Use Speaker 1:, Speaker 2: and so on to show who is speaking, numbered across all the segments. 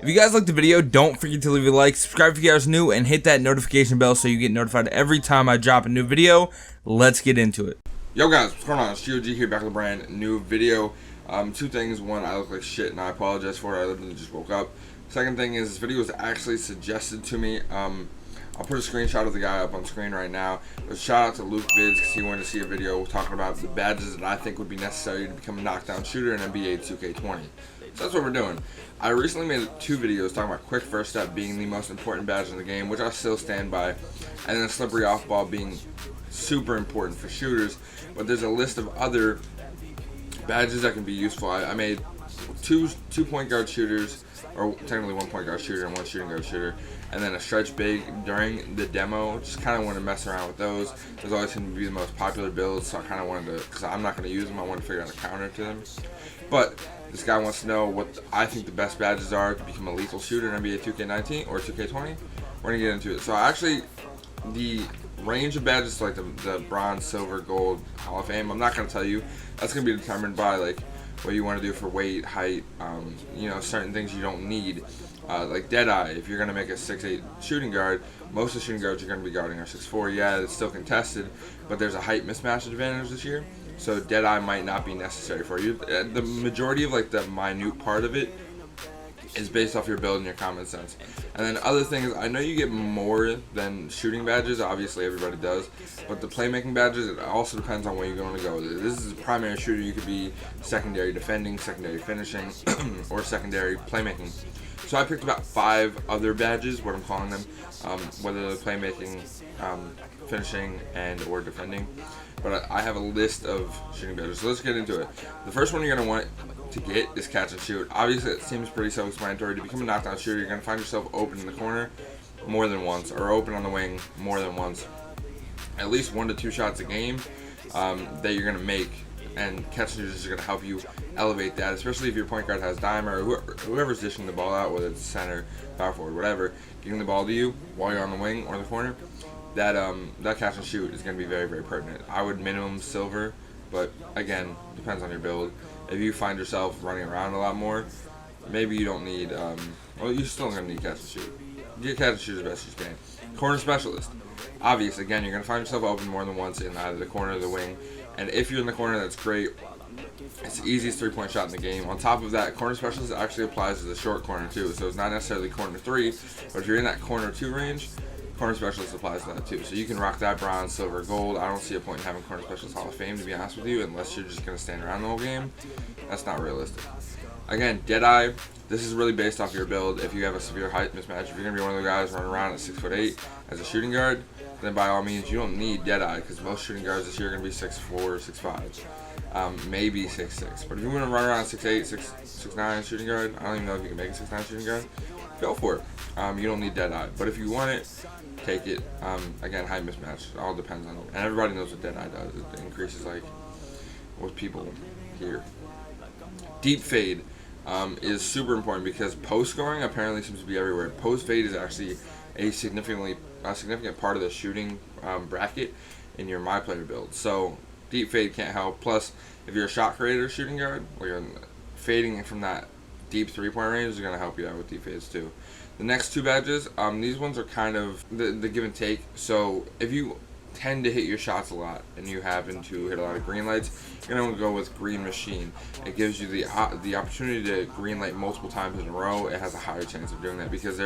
Speaker 1: If you guys liked the video, don't forget to leave a like, subscribe if you guys are new, and hit that notification bell so you get notified every time I drop a new video. Let's get into it.
Speaker 2: Yo guys, what's going on? It's GOG here, back with a brand new video. Two things. One, I look like shit and I apologize for it. I literally just woke up. Second thing is, this video was actually suggested to me. I'll put a screenshot of the guy up on screen right now. But shout out to Luke Vids because he wanted to see a video talking about the badges that I think would be necessary to become a knockdown shooter in NBA 2K20. So that's what we're doing. I recently made 2 videos talking about quick first step being the most important badge in the game, which I still stand by, and then a slippery off ball being super important for shooters. But there's a list of other badges that can be useful. I made two point guard shooters, or technically 1 point guard shooter and 1 shooting guard shooter, and then a stretch big during the demo. Just kind of want to mess around with those. Those always seem to be the most popular builds, so I kind of wanted to, because I'm not going to use them, I wanted to figure out a counter to them. But this guy wants to know what I think the best badges are to become a lethal shooter in NBA 2K19 or 2K20. We're going to get into it. So actually, the range of badges, like the bronze, silver, gold, Hall of Fame, I'm not going to tell you. That's going to be determined by like what you want to do for weight, height, you know, certain things you don't need. Like Deadeye, if you're going to make a 6'8 shooting guard, most of the shooting guards you're going to be guarding are 6'4. Yeah, it's still contested, but there's a height mismatch advantage this year. So Deadeye might not be necessary for you. The majority of like the minute part of it is based off your build and your common sense. And then other things, I know you get more than shooting badges, obviously everybody does, but the playmaking badges, it also depends on where you're going to go. This is a primary shooter, you could be secondary defending, secondary finishing, or secondary playmaking. So I picked about 5 other badges, what I'm calling them, whether they're playmaking, finishing, and or defending. But I have a list of shooting badges, so let's get into it. The first one you're going to want to get is catch and shoot. Obviously, it seems pretty self-explanatory. To become a knockdown shooter, you're going to find yourself open in the corner more than once, or open on the wing more than once. At least 1 to 2 shots a game that you're going to make, and catch and shoot is going to help you elevate that, especially if your point guard has dime or whoever's dishing the ball out, whether it's center, power forward, whatever, getting the ball to you while you're on the wing or the corner. That catch and shoot is going to be very, very pertinent. I would minimum silver, but again, depends on your build. If you find yourself running around a lot more, maybe you don't need, well, you're still going to need catch and shoot. Get catch and shoot as best as you can. Corner specialist. Obvious, again, you're going to find yourself open more than once in either the corner or the wing. And if you're in the corner, that's great. It's the easiest 3-point shot in the game. On top of that, corner specialist actually applies to the short corner too. So it's not necessarily corner 3, but if you're in that corner 2 range, corner specialist applies to that too. So you can rock that bronze, silver, gold. I don't see a point in having corner specialist Hall of Fame, to be honest with you, unless you're just going to stand around the whole game. That's not realistic. Again, Deadeye, this is really based off your build. If you have a severe height mismatch, if you're going to be one of the guys running around at 6'8" as a shooting guard, then by all means, you don't need Deadeye, because most shooting guards this year are going to be 6'4", 6'5", maybe 6'6". But if you want to run around 6'8", 6'9" shooting guard, I don't even know if you can make a 6'9" shooting guard, go for it. You don't need Deadeye. But if you want it, take it. Again, height mismatch. It all depends on it. And everybody knows what Deadeye does. It increases like what people hear. Deep fade is super important because post scoring apparently seems to be everywhere. Post fade is actually a significant part of the shooting bracket in your my player build. So deep fade can't help. Plus, if you're a shot creator shooting guard, or you're fading from that deep 3-point range, is going to help you out with deep fades too. The next 2 badges, these ones are kind of the give and take. So if you tend to hit your shots a lot and you happen to hit a lot of green lights, you're going to go with green machine. It gives you the opportunity to green light multiple times in a row. It has a higher chance of doing that because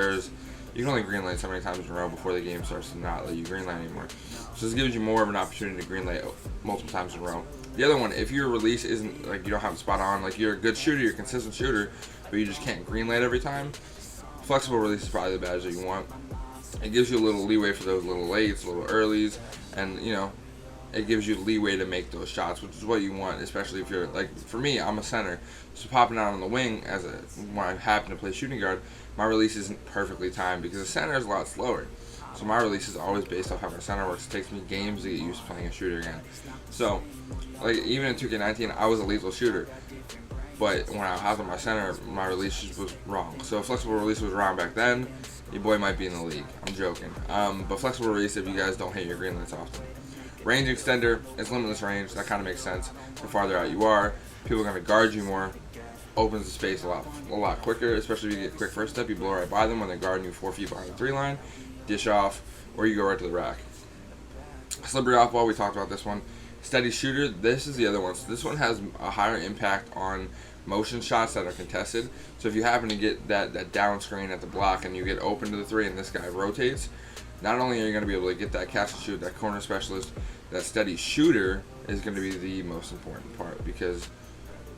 Speaker 2: you can only green light so many times in a row before the game starts to not let you green light anymore. So this gives you more of an opportunity to green light multiple times in a row. The other one, if your release isn't, like, you don't have it spot on, like you're a good shooter, you're a consistent shooter, but you just can't green light every time, flexible release is probably the badge that you want. It gives you a little leeway for those little lates, little earlies, and you know, it gives you leeway to make those shots, which is what you want, especially if you're, like, for me, I'm a center, so popping out on the wing when I happen to play shooting guard, my release isn't perfectly timed because the center is a lot slower. So my release is always based off how my center works. It takes me games to get used to playing a shooter again. So, like, even in 2K19, I was a lethal shooter. But when I was on my center, my release just was wrong. So if flexible release was wrong back then, your boy might be in the league. I'm joking. But flexible release if you guys don't hit your green lights often. Range extender is limitless range. That kind of makes sense. The farther out you are, people are going to guard you more. opens the space a lot quicker, especially if you get quick first step. You blow right by them when they're guarding you 4 feet behind the 3 line, dish off, or you go right to the rack. Slippery off ball, we talked about this one. Steady shooter, this is the other one. So this one has a higher impact on motion shots that are contested. So if you happen to get that down screen at the block and you get open to the 3 and this guy rotates, not only are you going to be able to get that catch and shoot, that corner specialist, that steady shooter is going to be the most important part, because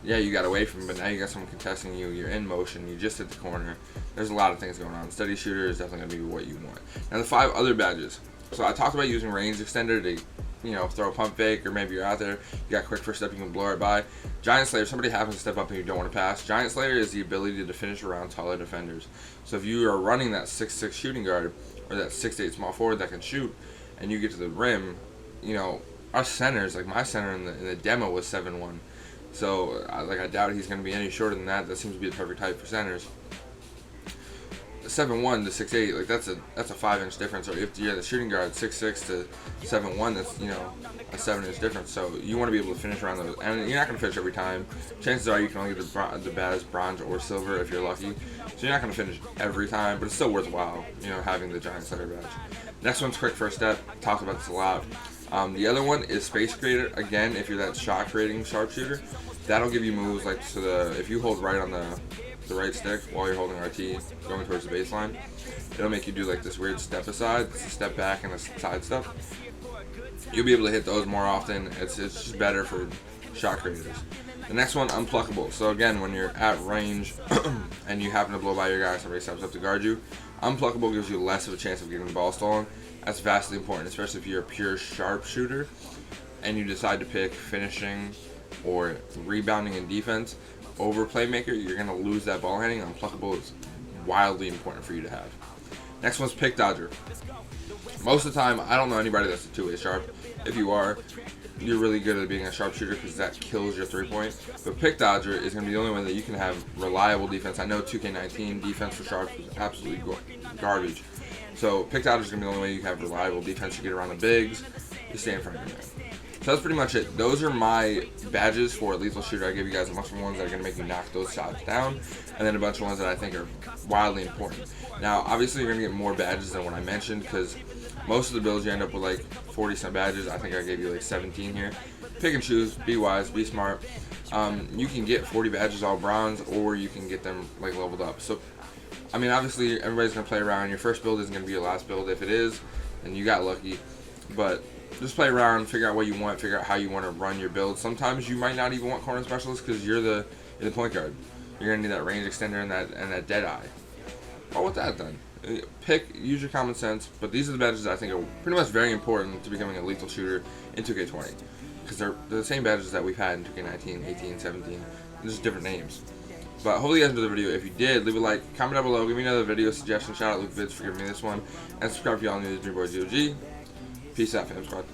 Speaker 2: yeah, you got away from him, but now you got someone contesting you, you're in motion, you just hit the corner. There's a lot of things going on. Steady shooter is definitely going to be what you want. Now the 5 other badges. So I talked about using range extender to, you know, throw a pump fake, or maybe you're out there, you got quick first step, you can blow right by. Giant Slayer, if somebody happens to step up and you don't want to pass, Giant Slayer is the ability to finish around taller defenders. So if you are running that 6'6" shooting guard, or that 6'8" small forward that can shoot, and you get to the rim, you know, our centers, like my center in the demo was 7'1". So I doubt he's going to be any shorter than that. That seems to be the perfect height for centers. 7'1" to 6'8", like that's a 5-inch difference. Or if you're the shooting guard, 6'6" to 7'1", that's, you know, a 7-inch difference. So you want to be able to finish around those, and you're not going to finish every time. Chances are you can only get the badge bronze or silver if you're lucky. So you're not going to finish every time, but it's still worthwhile, you know, having the Giant Slayer badge. Next one's quick first step. Talked about this a lot. The other one is Space Creator. Again, if you're that shot creating sharpshooter, that'll give you moves like if you hold right on the right stick while you're holding RT going towards the baseline, it'll make you do like this weird step aside, a step back and a side step. You'll be able to hit those more often. It's just better for shot creators. The next one, Unpluckable. So again, when you're at range and you happen to blow by your guy, somebody steps up to guard you, Unpluckable gives you less of a chance of getting the ball stolen. That's vastly important, especially if you're a pure sharpshooter and you decide to pick finishing or rebounding and defense over playmaker. You're going to lose that ball handling. Unpluckable is wildly important for you to have. Next one's Pick Dodger. Most of the time, I don't know anybody that's a two-way sharp. If you are, you're really good at being a sharpshooter because that kills your 3-point. But Pick Dodger is going to be the only way that you can have reliable defense. I know 2K19 defense for sharps is absolutely garbage. So Pick Dodger is going to be the only way you can have reliable defense. You get around the bigs, you stay in front of your man. So that's pretty much it. Those are my badges for Lethal Shooter. I gave you guys a bunch of ones that are going to make you knock those shots down, and then a bunch of ones that I think are wildly important. Now, obviously, you're going to get more badges than what I mentioned, because most of the builds you end up with like 40-some badges. I think I gave you like 17 here. Pick and choose. Be wise. Be smart. You can get 40 badges all bronze, or you can get them like leveled up. So, I mean, obviously, everybody's going to play around. Your first build isn't going to be your last build. If it is, then you got lucky. But just play around, figure out what you want, figure out how you want to run your build. Sometimes you might not even want corner specialist because you're the point guard. You're gonna need that range extender and that dead eye. Well, with that then, use your common sense. But these are the badges that I think are pretty much very important to becoming a lethal shooter in 2K20, because they're the same badges that we've had in 2K19, 18, 17. They're just different names. But hopefully you guys enjoyed the video. If you did, leave a like, comment down below, give me another video suggestion. Shout out Luke Vids for giving me this one, and subscribe if y'all new to Dream Boy GOG. Peace out, fam squad.